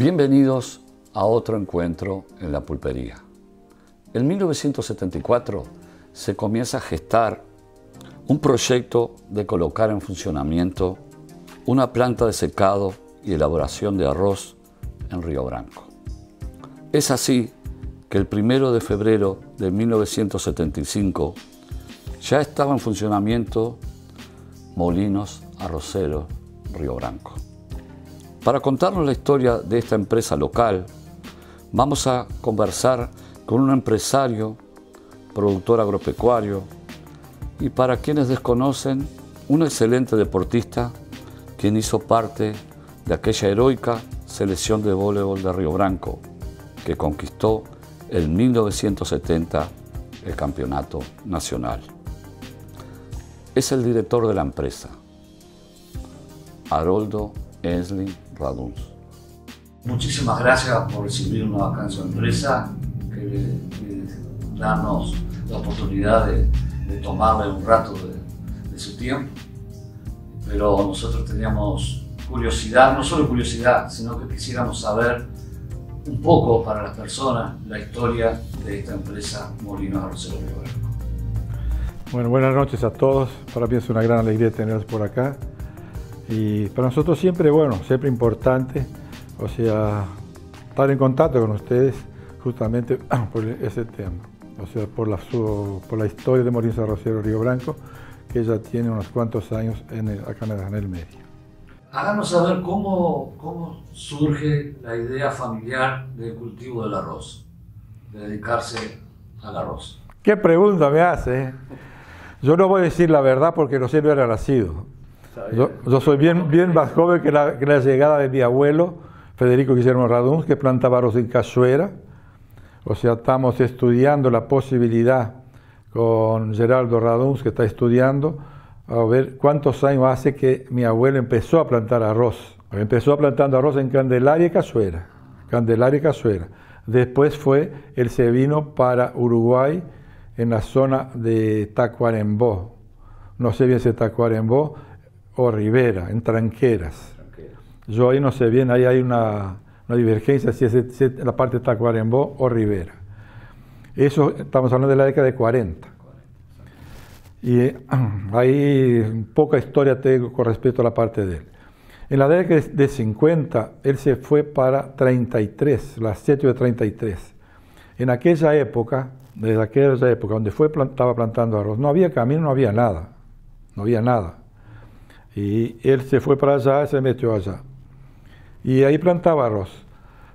Bienvenidos a otro encuentro en la pulpería. En 1974 se comienza a gestar un proyecto de colocar en funcionamiento una planta de secado y elaboración de arroz en Río Branco. Es así que el 1 de febrero de 1975 ya estaba en funcionamiento Molinos Arroceros Río Branco. Para contarnos la historia de esta empresa local, vamos a conversar con un empresario, productor agropecuario y, para quienes desconocen, un excelente deportista quien hizo parte de aquella heroica selección de voleibol de Río Branco que conquistó en 1970 el campeonato nacional. Es el director de la empresa, Haroldo Enslin Raduns. Muchísimas gracias por recibirnos acá en su empresa, que darnos la oportunidad de tomarle un rato de su tiempo. Pero nosotros teníamos curiosidad, no solo curiosidad, sino que quisiéramos saber un poco para las personas la historia de esta empresa Molinos Arroceros Río Branco. Bueno, buenas noches a todos. Para mí es una gran alegría tenerlos por acá. Y para nosotros siempre, siempre importante, estar en contacto con ustedes justamente por ese tema, por la historia de Molinos Arroceros Río Branco, que ya tiene unos cuantos años acá en el medio. Háganos saber cómo surge la idea familiar del cultivo del arroz, de dedicarse al arroz. ¿Qué pregunta me hace? Yo no voy a decir la verdad porque no sé, no era nacido. Yo soy bien más joven que la llegada de mi abuelo, Federico Guillermo Raduns, que plantaba arroz en Cachoeira. Estamos estudiando la posibilidad con Geraldo Raduns, que está estudiando, a ver cuántos años hace que mi abuelo empezó a plantar arroz. Empezó plantando arroz en Candelaria y Cachoeira. Después él se vino para Uruguay, en la zona de Tacuarembó. No sé bien si es Tacuarembó o Rivera, en Tranqueras. Yo ahí no sé bien, ahí hay una divergencia si es la parte de Tacuarembó o Rivera. Eso estamos hablando de la década de 40. Y ahí poca historia tengo con respecto a la parte de él. En la década de 50, él se fue para 33, la sitio de 33. En aquella época, donde estaba plantando arroz, no había camino, no había nada. Y él se fue para allá, se metió allá. Y ahí plantaba arroz.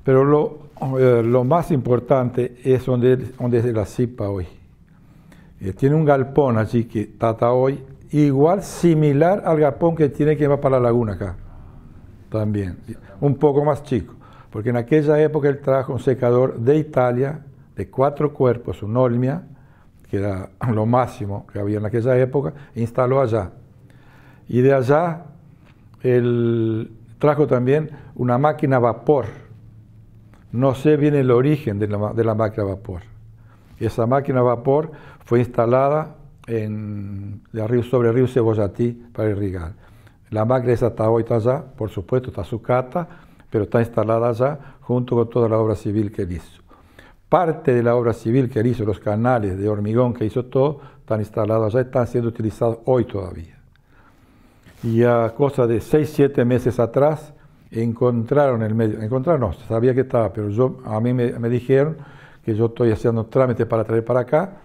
Pero lo más importante es donde es la CIPA hoy. Tiene un galpón allí que está hoy, igual similar al galpón que tiene que va para la laguna acá. También, un poco más chico. Porque en aquella época él trajo un secador de Italia, de 4 cuerpos, un Olmia, que era lo máximo que había en aquella época, e instaló allá. Y de allá él trajo también una máquina a vapor. No sé bien el origen de la máquina a vapor. Esa máquina a vapor fue instalada sobre el río Cebollatí para irrigar. La máquina esa está hoy allá, por supuesto, está sucata, pero está instalada allá junto con toda la obra civil que él hizo. Parte de la obra civil que él hizo, los canales de hormigón que hizo todo, están instalados allá y están siendo utilizados hoy todavía. Y a cosa de 6-7 meses atrás encontraron no, sabía que estaba, pero a mí me dijeron que yo estoy haciendo trámite para traer para acá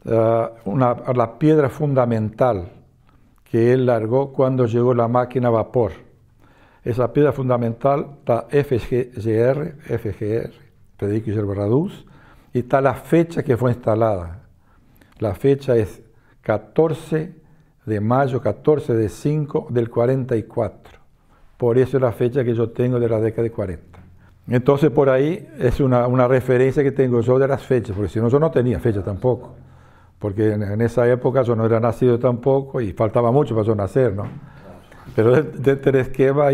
la piedra fundamental que él largó cuando llegó la máquina a vapor. Esa piedra fundamental está FGR, Federico Guillermo Raduns, y está la fecha que fue instalada. La fecha es 14 de mayo, 14 de 5 del 44. Por eso es la fecha que yo tengo de la década de 40. Entonces por ahí es una referencia que tengo yo de las fechas, porque si no yo no tenía fecha tampoco. Porque en esa época yo no era nacido tampoco y faltaba mucho para yo nacer, ¿no? Pero dentro del esquema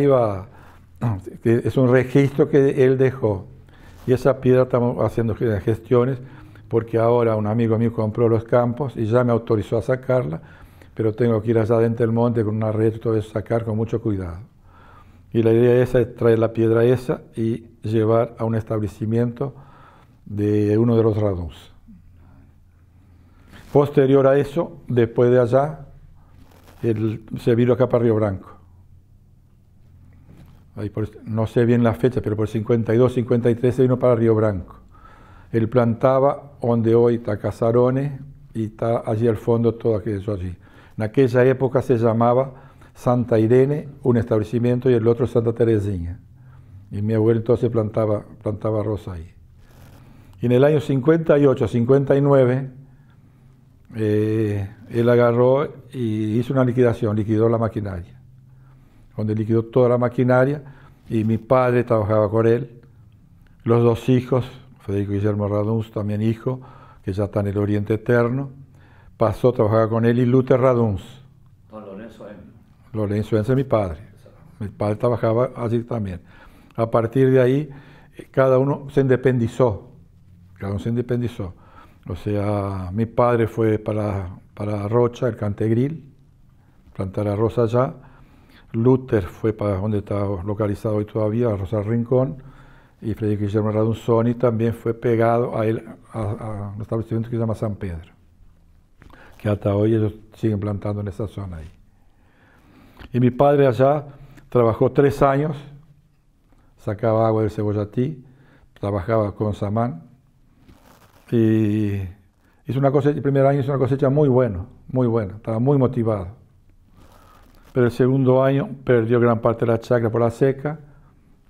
es un registro que él dejó. Y esa piedra estamos haciendo gestiones porque ahora un amigo mío compró los campos y ya me autorizó a sacarla, pero tengo que ir allá dentro del monte con una red y todo eso, sacar con mucho cuidado. Y la idea esa es traer la piedra esa y llevar a un establecimiento de uno de los raduns. Posterior a eso, después de allá, se vino acá para Río Branco. Ahí no sé bien la fecha, pero por 52, 53 se vino para Río Branco. Él plantaba donde hoy está Casarones y está allí al fondo todo aquello allí. En aquella época se llamaba Santa Irene, un establecimiento, y el otro Santa Teresina. Y mi abuelo entonces plantaba arroz ahí. Y en el año 58, 59, él agarró y hizo una liquidación, liquidó la maquinaria. Donde liquidó toda la maquinaria, y mi padre trabajaba con él, los dos hijos, Federico Guillermo Raduns, también hijo, que ya está en el Oriente Eterno, pasó a trabajar con él, y Luther Raduns. Don Lorenzo Enzo. Lorenzo Enzo es mi padre. Mi padre trabajaba allí también. A partir de ahí, cada uno se independizó. O sea, mi padre fue para Rocha, el Cantegril, plantar arroz allá. Luther fue para donde está localizado hoy todavía, Arroz al Rincón. Y Federico Guillermo Radunzoni también fue pegado a él, a un establecimiento que se llama San Pedro, que hasta hoy ellos siguen plantando en esa zona ahí. Y mi padre allá trabajó 3 años, sacaba agua del cebollatí, trabajaba con Samán, y hizo una cosecha, el primer año hizo una cosecha muy buena, estaba muy motivado. Pero el segundo año perdió gran parte de la chacra por la seca,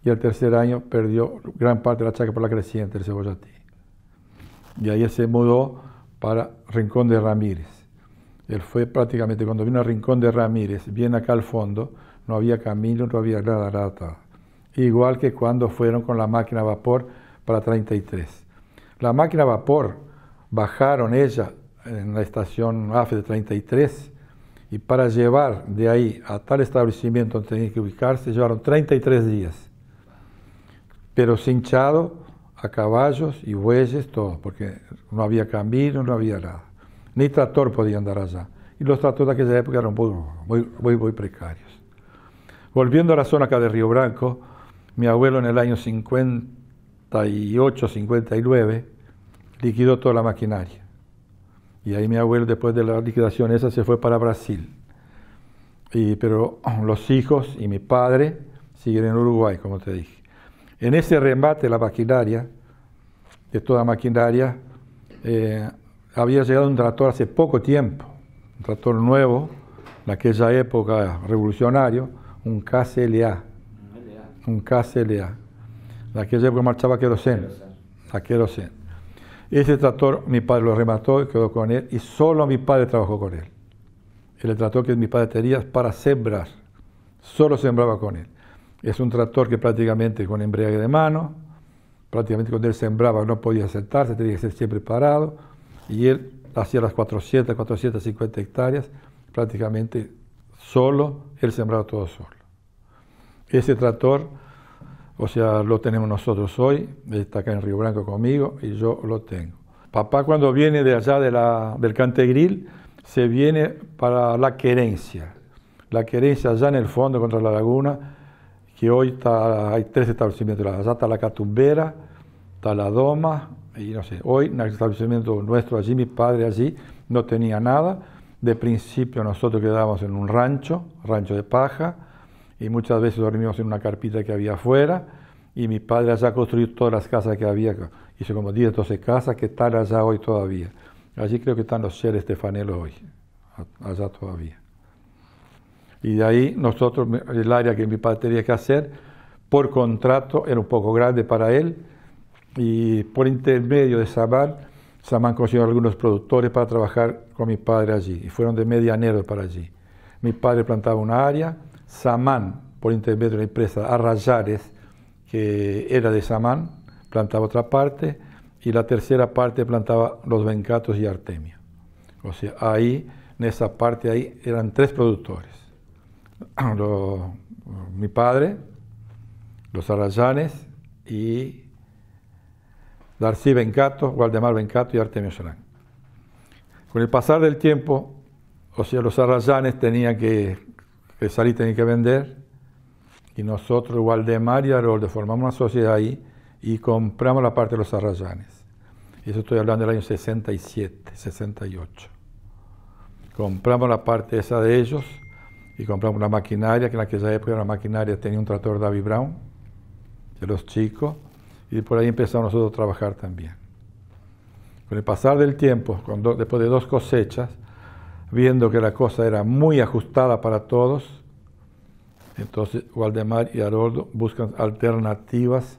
y el tercer año perdió gran parte de la chacra por la creciente, el cebollatí. Y ahí él se mudó para Rincón de Ramírez. Él fue prácticamente, cuando vino a Rincón de Ramírez, bien acá al fondo, no había camino, no había nada. Igual que cuando fueron con la máquina a vapor para 33. La máquina a vapor bajaron ella en la estación AFE de 33, y para llevar de ahí a tal establecimiento donde tenía que ubicarse, llevaron 33 días. Pero cinchado a caballos y bueyes, todo, porque no había camino, no había nada. Ni tractor podía andar allá. Y los tractores de aquella época eran muy precarios. Volviendo a la zona acá de Río Branco, mi abuelo en el año 58, 59, liquidó toda la maquinaria. Y ahí mi abuelo, después de la liquidación esa, se fue para Brasil. Pero los hijos y mi padre siguen en Uruguay, como te dije. En ese remate de la maquinaria, de toda maquinaria, había llegado un tractor hace poco tiempo, un tractor nuevo, en aquella época revolucionario, un KCLA. Un KCLA. En aquella época marchaba a querosén. Ese tractor mi padre lo remató y quedó con él, y solo mi padre trabajó con él. El tractor que mi padre tenía para sembrar, solo sembraba con él. Es un tractor que prácticamente con embrague de mano, prácticamente cuando él sembraba no podía sentarse, tenía que ser siempre parado, y él hacía las 450 hectáreas, prácticamente solo, él sembraba todo solo. Ese tractor, o sea, lo tenemos nosotros hoy, está acá en Río Branco conmigo, y yo lo tengo. Papá, cuando viene de allá del Cantegril, se viene para La Querencia. La Querencia allá en el fondo contra la laguna, que hoy hay 3 establecimientos. Allá está la Catumbera, está la Doma, y no sé, hoy en el establecimiento nuestro allí, mi padre allí, no tenía nada. De principio nosotros quedábamos en un rancho de paja, y muchas veces dormíamos en una carpita que había afuera, y mi padre allá construyó todas las casas que había, hizo como 10, 12 casas que están allá hoy todavía. Allí creo que están los Shell Estefanelo hoy, allá todavía. Y de ahí nosotros, el área que mi padre tenía que hacer, por contrato, era un poco grande para él, y por intermedio de Samán consiguió algunos productores para trabajar con mi padre allí, y fueron de medianero para allí. Mi padre plantaba una área, Samán, por intermedio de la empresa Arrayares, que era de Samán, plantaba otra parte, y la tercera parte plantaba los Vencatos y Artemio. O sea, ahí, en esa parte ahí, eran 3 productores. Mi padre, los Arrayanes y Darcy Vencato, Waldemar Vencato y Artemio Solán. Con el pasar del tiempo, o sea, los Arrayanes tenían que salir, tenían que vender, Y nosotros, Waldemar y Haroldo, formamos una sociedad ahí y compramos la parte de los Arrayanes. Y eso estoy hablando del año 67, 68. Compramos la parte esa de ellos y compramos una maquinaria, que en aquella época la maquinaria tenía un tractor David Brown, de los chicos, y por ahí empezamos nosotros a trabajar también. Con el pasar del tiempo, después de 2 cosechas, viendo que la cosa era muy ajustada para todos, entonces Waldemar y Haroldo buscan alternativas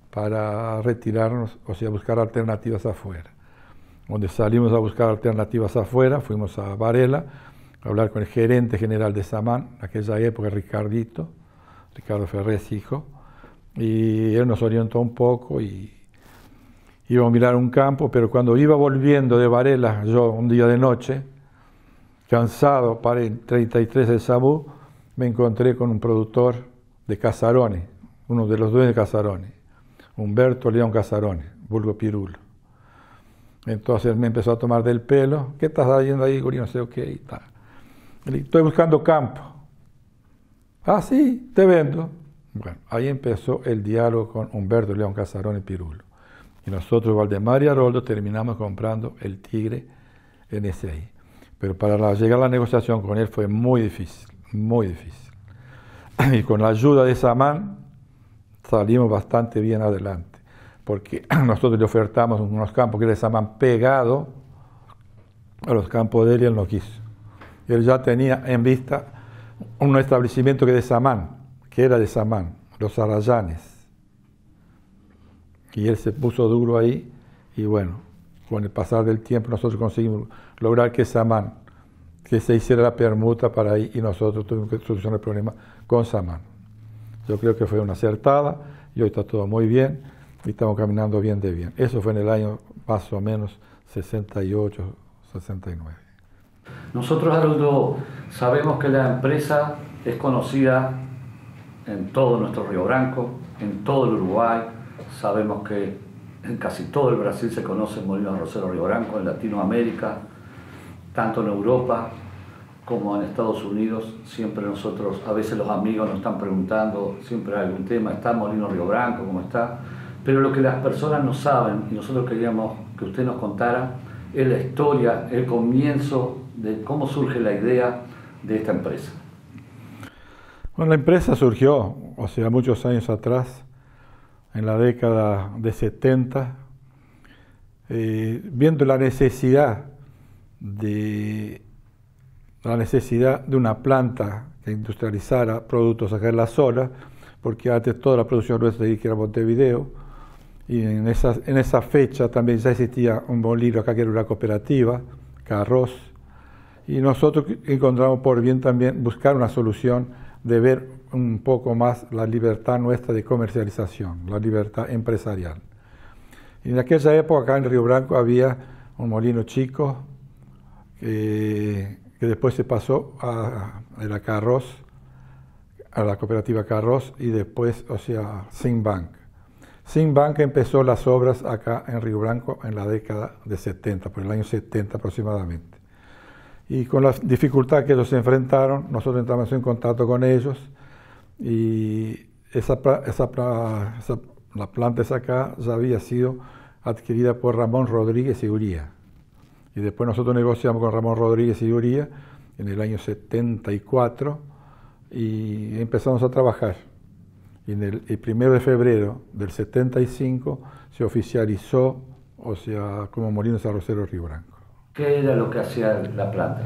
para retirarnos, o sea, buscar alternativas afuera. Donde salimos a buscar alternativas afuera, fuimos a Varela a hablar con el gerente general de Samán, en aquella época Ricardo Ferrés, hijo, y él nos orientó un poco y íbamos a mirar un campo, pero cuando iba volviendo de Varela, yo un día de noche, cansado, para el 33 de Sabú, me encontré con un productor de Casarones, uno de los dueños de Casarones, Humberto León Casarones, vulgo Pirulo. Entonces me empezó a tomar del pelo. ¿Qué estás haciendo ahí, Guri? No sé qué. Estoy buscando campo. Ah, sí, te vendo. Bueno, ahí empezó el diálogo con Humberto León Casarones Pirulo. Y nosotros, Waldemar y Haroldo, terminamos comprando el Tigre en ese ahí. Pero para llegar a la negociación con él fue muy difícil, muy difícil. Y con la ayuda de Samán salimos bastante bien adelante, porque nosotros le ofertamos unos campos que era de Samán pegado a los campos de él y él no quiso. Él ya tenía en vista un establecimiento que era de Samán, los Arrayanes. Y él se puso duro ahí y bueno, con el pasar del tiempo nosotros conseguimos lograr que Samán, que se hiciera la permuta para ahí y nosotros tuvimos que solucionar el problema con Samán. Yo creo que fue una acertada y hoy está todo muy bien y estamos caminando bien de bien. Eso fue en el año más o menos 68, 69. Nosotros, Haroldo, sabemos que la empresa es conocida en todo nuestro Río Branco, en todo el Uruguay. Sabemos que en casi todo el Brasil se conoce Molinos Arroceros Río Branco, en Latinoamérica, tanto en Europa como en Estados Unidos. Siempre nosotros, a veces los amigos nos están preguntando, siempre hay algún tema, ¿está Molino Río Branco? ¿Cómo está? Pero lo que las personas no saben, y nosotros queríamos que usted nos contara, es la historia, el comienzo de cómo surge la idea de esta empresa. Bueno, la empresa surgió, o sea, muchos años atrás, en la década de 70, viendo la necesidad de una planta que industrializara productos acá en la zona, porque antes toda la producción nuestra que era Montevideo, y en esa fecha también ya existía un molino acá que era una cooperativa, Carroz, y nosotros encontramos por bien también buscar una solución de ver un poco más la libertad nuestra de comercialización, la libertad empresarial. Y en aquella época acá en Río Branco había un molino chico que después se pasó a la Carroz, a la cooperativa Carroz y después, o sea, Sinbank. Sinbank empezó las obras acá en Río Branco en la década de 70, por el año 70 aproximadamente. Y con la dificultad que ellos se enfrentaron, nosotros entramos en contacto con ellos y la planta esa acá ya había sido adquirida por Ramón Rodríguez y Uría. Y después nosotros negociamos con Ramón Rodríguez y Uría en el año 74 y empezamos a trabajar. Y el 1 de febrero del 75 se oficializó, o sea, como Molinos Arroceros Río Branco. ¿Qué era lo que hacía la planta?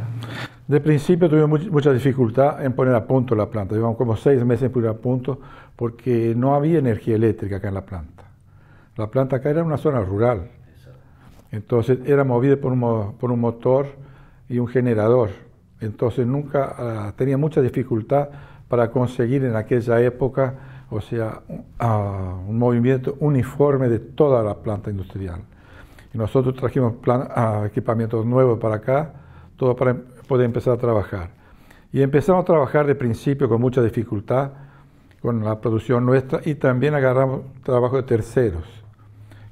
De principio tuvimos mucha dificultad en poner a punto la planta. Llevamos como 6 meses en poner a punto porque no había energía eléctrica acá en la planta. La planta acá era una zona rural. Entonces era movida por un motor y un generador. Entonces nunca tenía mucha dificultad para conseguir en aquella época, o sea, un movimiento uniforme de toda la planta industrial. Y nosotros trajimos equipamientos nuevos para acá, todo para poder empezar a trabajar. Y empezamos a trabajar de principio con mucha dificultad, con la producción nuestra, y también agarramos trabajo de terceros.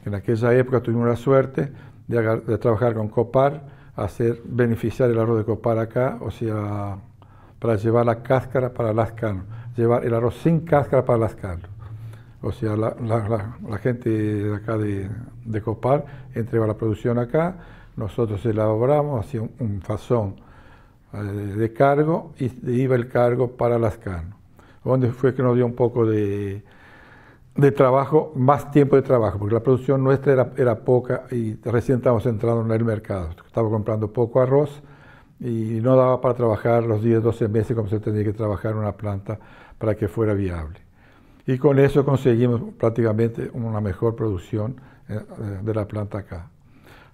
En aquella época tuvimos la suerte de trabajar con Copar, hacer beneficiar el arroz de Copar acá, o sea, para llevar la cáscara para Lascano. llevar el arroz sin cáscara para las carnes. O sea, la gente de acá de Copar entregaba la producción acá, nosotros elaboramos, hacíamos un fazón de cargo y iba el cargo para las carnes. Donde fue que nos dio un poco de trabajo, más tiempo de trabajo, porque la producción nuestra era poca y recién estábamos entrando en el mercado. Estaba comprando poco arroz y no daba para trabajar los 10, 12 meses como se tendría que trabajar en una planta para que fuera viable. Y con eso conseguimos prácticamente una mejor producción de la planta acá.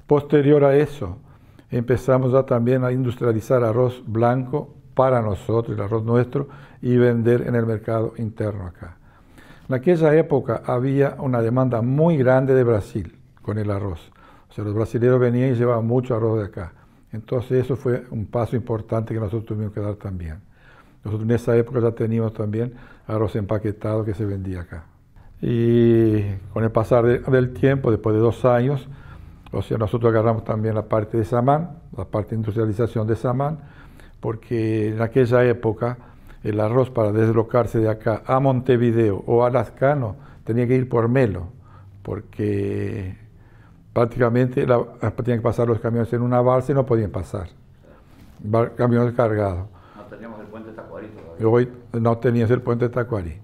Posterior a eso, empezamos también a industrializar arroz blanco para nosotros, el arroz nuestro, y vender en el mercado interno acá. En aquella época había una demanda muy grande de Brasil con el arroz. O sea, los brasileños venían y llevaban mucho arroz de acá. Entonces eso fue un paso importante que nosotros tuvimos que dar también. Nosotros en esa época ya teníamos también arroz empaquetado que se vendía acá. Y con el pasar del tiempo, después de 2 años, o sea, nosotros agarramos también la parte de Samán, la parte de industrialización de Samán, porque en aquella época el arroz para deslocarse de acá a Montevideo o a Lascano tenía que ir por Melo, porque prácticamente tenían que pasar los camiones en una balsa y no podían pasar, camiones cargados. No teníamos el puente Tacuarí todavía. Hoy no teníamos el puente Tacuarí.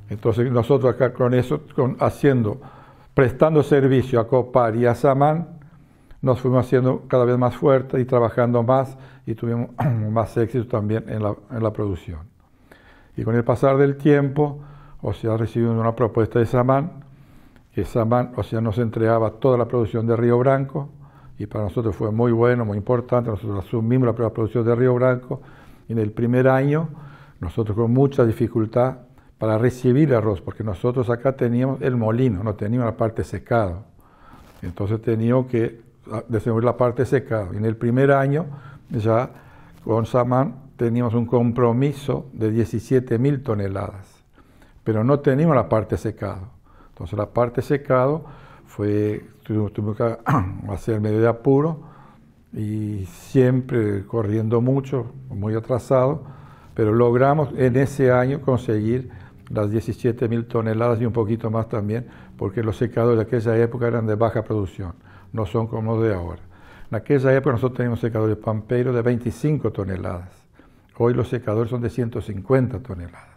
Entonces nosotros acá con eso, prestando servicio a Copar y a Samán, nos fuimos haciendo cada vez más fuertes y trabajando más y tuvimos más éxito también en la producción. Y con el pasar del tiempo, o sea, recibimos una propuesta de Samán, que Samán, o sea, nos entregaba toda la producción de Río Branco, y para nosotros fue muy bueno, muy importante. Nosotros asumimos la producción de Río Branco, y en el primer año, nosotros con mucha dificultad para recibir arroz, porque nosotros acá teníamos el molino, no teníamos la parte secado. Entonces teníamos que desenvolver la parte secada. Y en el primer año, ya con Samán, teníamos un compromiso de 17.000 toneladas, pero no teníamos la parte secado. Entonces la parte secado tuvimos que hacer medio de apuro y siempre corriendo mucho, muy atrasado, pero logramos en ese año conseguir las 17.000 toneladas y un poquito más también, porque los secadores de aquella época eran de baja producción, no son como los de ahora. En aquella época nosotros teníamos secadores Pampero de 25 toneladas. Hoy los secadores son de 150 toneladas.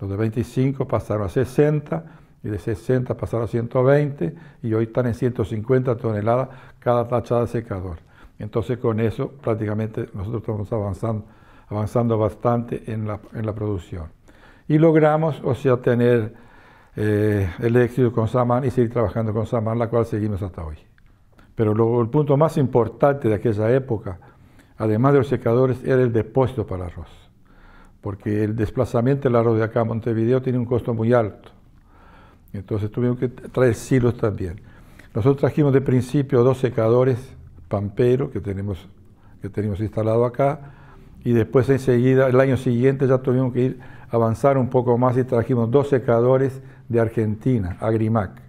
Los de 25 pasaron a 60 y de 60 pasaron a 120 y hoy están en 150 toneladas cada tachada de secador. Entonces con eso prácticamente nosotros estamos avanzando bastante en la producción. Y logramos, o sea, tener el éxito con Samán y seguir trabajando con Samán, la cual seguimos hasta hoy. Pero el punto más importante de aquella época, además de los secadores, era el depósito para arroz. Porque el desplazamiento del arroz de acá a Montevideo tiene un costo muy alto. Entonces tuvimos que traer silos también. Nosotros trajimos de principio 2 secadores Pampero que teníamos instalado acá, y después enseguida, el año siguiente, ya tuvimos que avanzar un poco más y trajimos 2 secadores de Argentina, Agrimac.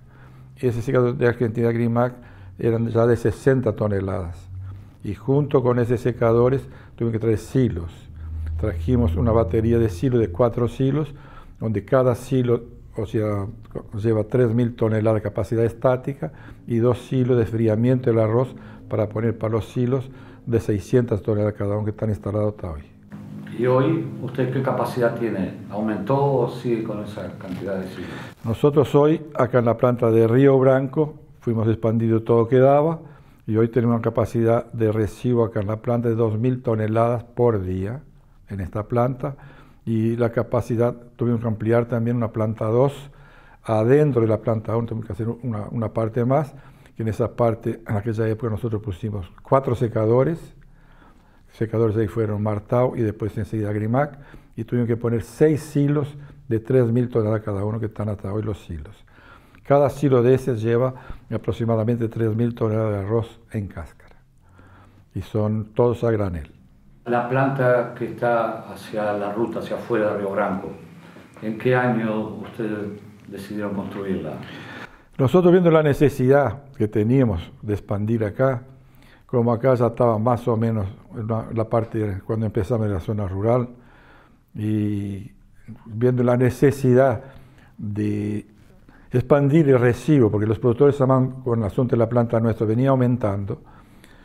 Ese secador de Argentina, Agrimac, eran ya de 60 toneladas. Y junto con esos secadores tuvimos que traer silos. Trajimos una batería de silos de 4 silos, donde cada silo, o sea, lleva 3.000 toneladas de capacidad estática y 2 silos de enfriamiento del arroz para poner para los silos de 600 toneladas cada uno, que están instalados hasta hoy. ¿Y hoy usted qué capacidad tiene? ¿Aumentó o sigue con esa cantidad de silos? Nosotros hoy, acá en la planta de Río Branco, fuimos expandiendo todo lo que daba y hoy tenemos una capacidad de residuo acá en la planta de 2.000 toneladas por día en esta planta, y la capacidad tuvimos que ampliar también una planta 2 adentro de la planta 1, tuvimos que hacer una parte más, que en esa parte, en aquella época nosotros pusimos 4 secadores ahí fueron Martau y después enseguida Agrimac, y tuvimos que poner 6 silos de 3.000 toneladas cada uno, que están hasta hoy los silos. Cada silo de esos lleva aproximadamente 3.000 toneladas de arroz en cáscara, y son todos a granel. La planta que está hacia la ruta, hacia afuera de Río Branco, ¿en qué año ustedes decidieron construirla? Nosotros, viendo la necesidad que teníamos de expandir acá, como acá ya estaba más o menos la parte cuando empezamos en la zona rural, y viendo la necesidad de expandir el recibo, porque los productores de Samán con el asunto de la planta nuestra venía aumentando.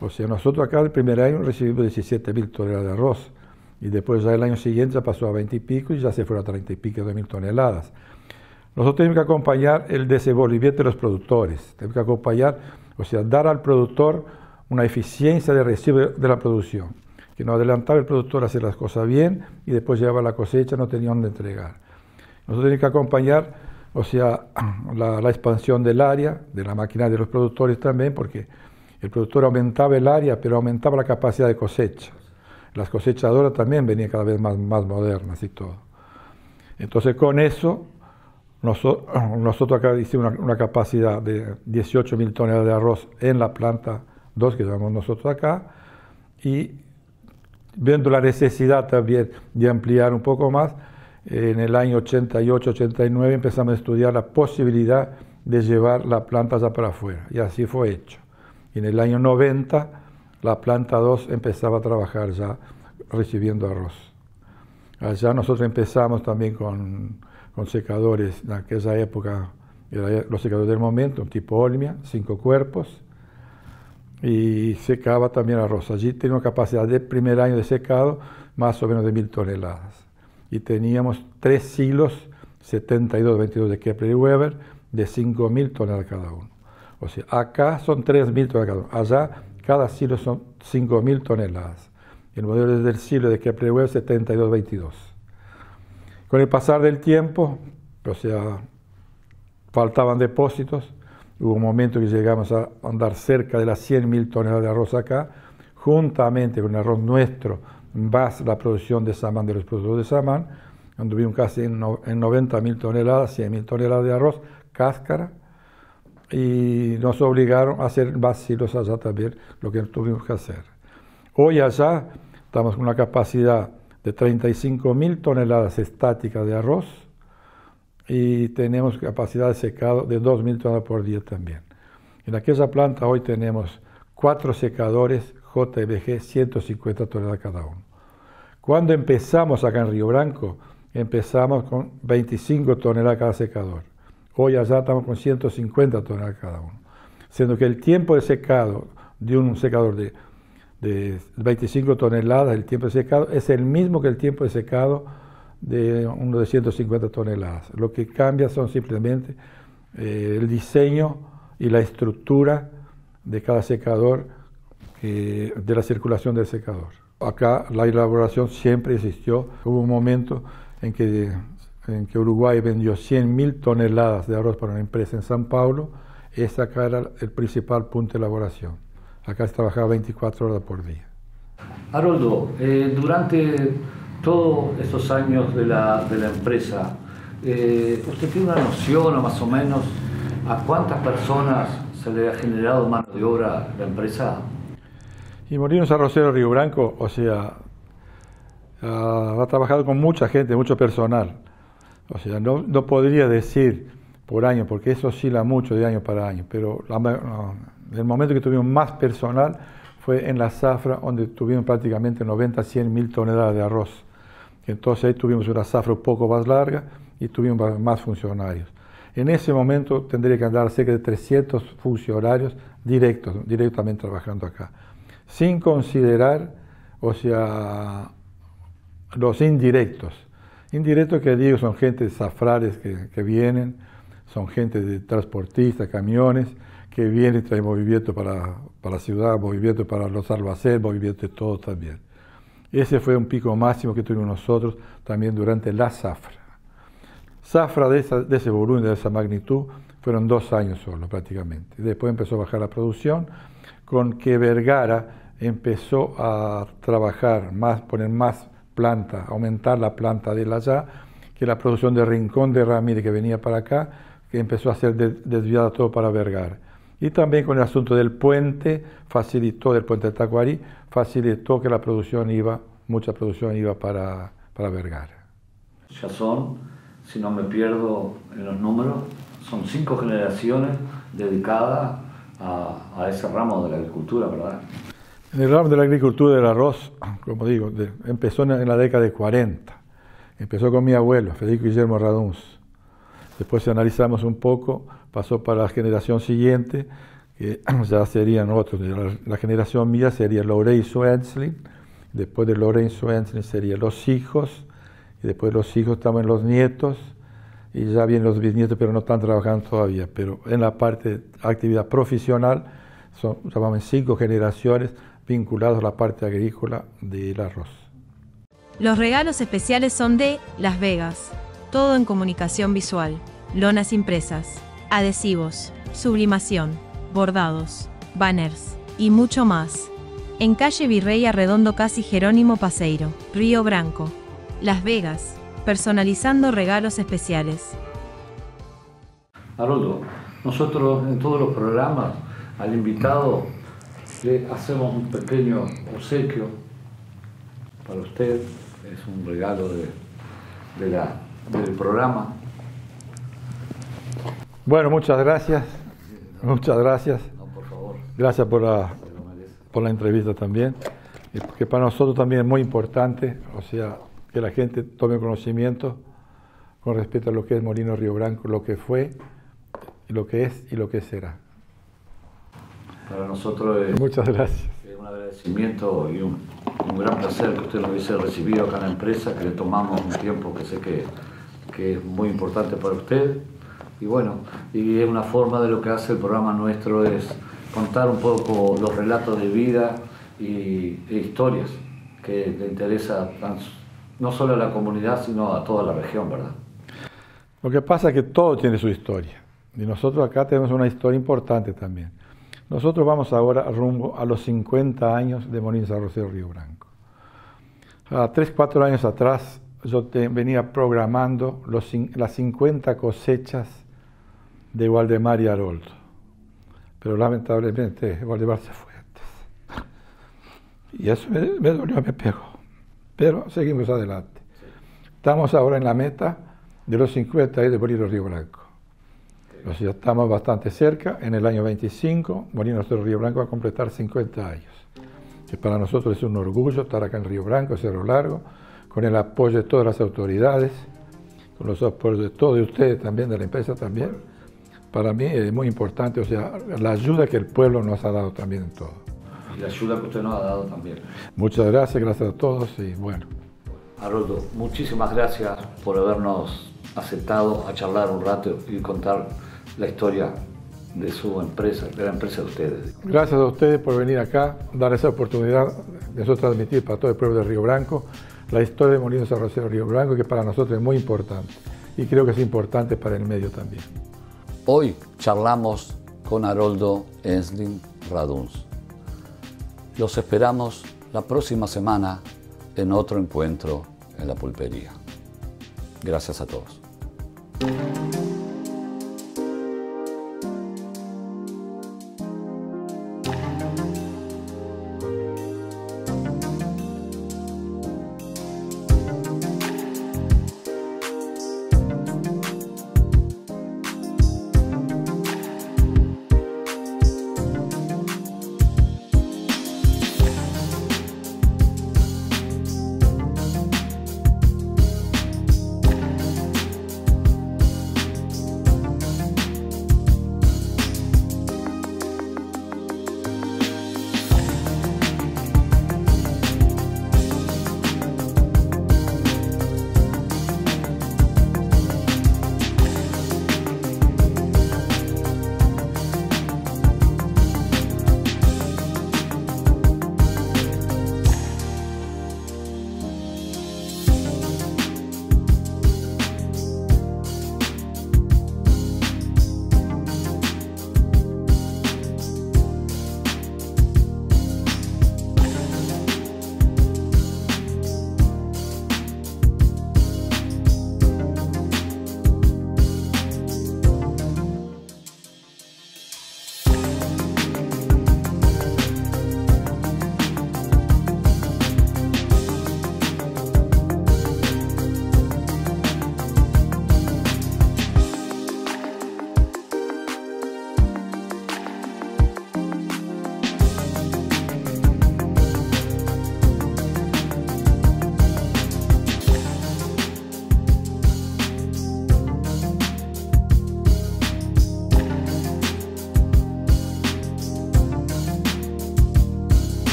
O sea, nosotros acá el primer año recibimos 17.000 toneladas de arroz, y después ya el año siguiente ya pasó a 20 y pico y ya se fueron a 30 y pico de 1.000 toneladas. Nosotros tenemos que acompañar el desenvolvimiento de los productores, tenemos que acompañar, o sea, dar al productor una eficiencia de recibo de la producción, que no adelantaba el productor a hacer las cosas bien y después llevaba la cosecha, no tenía dónde entregar. Nosotros tenemos que acompañar, o sea, la expansión del área, de la maquinaria de los productores también, porque el productor aumentaba el área, pero aumentaba la capacidad de cosecha. Las cosechadoras también venían cada vez más modernas y todo. Entonces, con eso, nosotros acá hicimos una capacidad de 18.000 toneladas de arroz en la planta 2 que llamamos nosotros acá, y viendo la necesidad también de ampliar un poco más, en el año 88-89 empezamos a estudiar la posibilidad de llevar la planta ya para afuera, y así fue hecho. Y en el año 90 la planta 2 empezaba a trabajar ya recibiendo arroz. Allá nosotros empezamos también con secadores, en aquella época los secadores del momento, un tipo Olmia, 5 cuerpos, y secaba también arroz. Allí tenía una capacidad de primer año de secado más o menos de 1.000 toneladas. Y teníamos 3 silos 72-22 de Kepler y Weber de 5.000 toneladas cada uno. O sea, acá son 3.000 toneladas cada uno. Allá cada silo son 5.000 toneladas. El modelo es del silo de Kepler y Weber 72-22. Con el pasar del tiempo, o sea, faltaban depósitos. Hubo un momento que llegamos a andar cerca de las 100.000 toneladas de arroz acá, juntamente con el arroz nuestro, más la producción de Samán, de los productos de Samán, anduvimos casi en 90.000 toneladas, 100.000 toneladas de arroz, cáscara, y nos obligaron a hacer más silos allá también, lo que tuvimos que hacer. Hoy allá estamos con una capacidad de 35.000 toneladas estáticas de arroz, y tenemos capacidad de secado de 2.000 toneladas por día también. En aquella planta hoy tenemos 4 secadores JBG, 150 toneladas cada uno. Cuando empezamos acá en Río Branco, empezamos con 25 toneladas cada secador. Hoy allá estamos con 150 toneladas cada uno. Siendo que el tiempo de secado de un secador de 25 toneladas, el tiempo de secado, es el mismo que el tiempo de secado de uno de 150 toneladas. Lo que cambia son simplemente el diseño y la estructura de cada secador, de la circulación del secador. Acá la elaboración siempre existió. Hubo un momento en que Uruguay vendió 100.000 toneladas de arroz para una empresa en San Paulo. Ese acá era el principal punto de elaboración. Acá se trabajaba 24 horas por día. Haroldo, durante todos estos años de la empresa, ¿usted tiene una noción o más o menos a cuántas personas se le ha generado mano de obra la empresa? Y Molinos Arroceros Río Branco, o sea, ha trabajado con mucha gente, mucho personal. O sea, no podría decir por año, porque eso oscila mucho de año para año, pero el momento que tuvimos más personal fue en la zafra, donde tuvimos prácticamente 90-100.000 toneladas de arroz. Entonces ahí tuvimos una zafra un poco más larga y tuvimos más funcionarios. En ese momento tendría que andar cerca de 300 funcionarios directamente trabajando acá, sin considerar, o sea, los indirectos. Indirectos que digo son gente de zafrales que vienen, son gente de transportistas, camiones, que vienen y traen movimiento para la ciudad, movimiento para los almacenes, movimiento de todo también. Ese fue un pico máximo que tuvimos nosotros también durante la zafra. Zafra de ese volumen, de esa magnitud, fueron 2 años solo prácticamente. Después empezó a bajar la producción, con que Vergara empezó a trabajar más, poner más planta, aumentar la planta de allá, que la producción de Rincón de Ramírez que venía para acá, que empezó a ser desviada todo para Vergara. Y también con el asunto del puente, del puente de Tacuarí, facilitó que mucha producción iba para Vergara. Ya son, si no me pierdo en los números, son 5 generaciones dedicadas a ese ramo de la agricultura, ¿verdad? En el ramo de la agricultura del arroz, como digo, empezó en la década de 40. Empezó con mi abuelo, Federico Guillermo Raduns. Después, si analizamos un poco, pasó para la generación siguiente, que ya serían otros. La generación mía sería Lorenzo Enslin, después de Lorenzo Enslin serían los hijos, y después de los hijos estamos en los nietos, y ya vienen los bisnietos, pero no están trabajando todavía. Pero en la parte de actividad profesional, llamamos 5 generaciones vinculados a la parte agrícola del arroz. Los regalos especiales son de Las Vegas. Todo en comunicación visual, lonas impresas, adhesivos, sublimación, bordados, banners y mucho más. En calle Virrey Arredondo Casi Jerónimo Paseiro, Río Branco, Las Vegas, personalizando regalos especiales. Haroldo, nosotros en todos los programas al invitado le hacemos un pequeño obsequio para usted. Es un regalo del programa. Bueno, muchas gracias. Muchas gracias. No, por favor. Gracias por la entrevista también. Que para nosotros también es muy importante, o sea, que la gente tome conocimiento con respecto a lo que es Molinos Río Branco, lo que fue, lo que es y lo que será. Para nosotros es, muchas gracias. Es un agradecimiento y un gran placer que usted nos hubiese recibido acá en la empresa, que le tomamos un tiempo que sé que es muy importante para usted. Y bueno, y es una forma de lo que hace el programa nuestro, es contar un poco los relatos de vida e historias que le interesa no solo a la comunidad, sino a toda la región, ¿verdad? Lo que pasa es que todo tiene su historia. Y nosotros acá tenemos una historia importante también. Nosotros vamos ahora rumbo a los 50 años de Molinos Arroceros Río Branco. A 3-4 años atrás yo venía programando las 50 cosechas de Waldemar y Haroldo. Pero lamentablemente Waldemar se fue antes. Y eso me dolió, me pegó. Pero seguimos adelante. Estamos ahora en la meta de los 50 años de Molinos Río Branco. O sea, estamos bastante cerca. En el año 25, Molinos Río Branco va a completar 50 años. Que para nosotros es un orgullo estar acá en Río Branco, Cerro Largo, con el apoyo de todas las autoridades, con los apoyos de todos ustedes también, de la empresa también. Para mí es muy importante, o sea, la ayuda que el pueblo nos ha dado también en todo. Y la ayuda que usted nos ha dado también. Muchas gracias a todos y bueno. Haroldo, muchísimas gracias por habernos aceptado a charlar un rato y contar la historia de su empresa, de la empresa de ustedes. Gracias a ustedes por venir acá, dar esa oportunidad de nosotros transmitir para todo el pueblo de Río Branco la historia de Molinos Arroceros Río Branco, que para nosotros es muy importante y creo que es importante para el medio también. Hoy charlamos con Haroldo Enslin Raduns. Los esperamos la próxima semana en otro encuentro en la pulpería. Gracias a todos.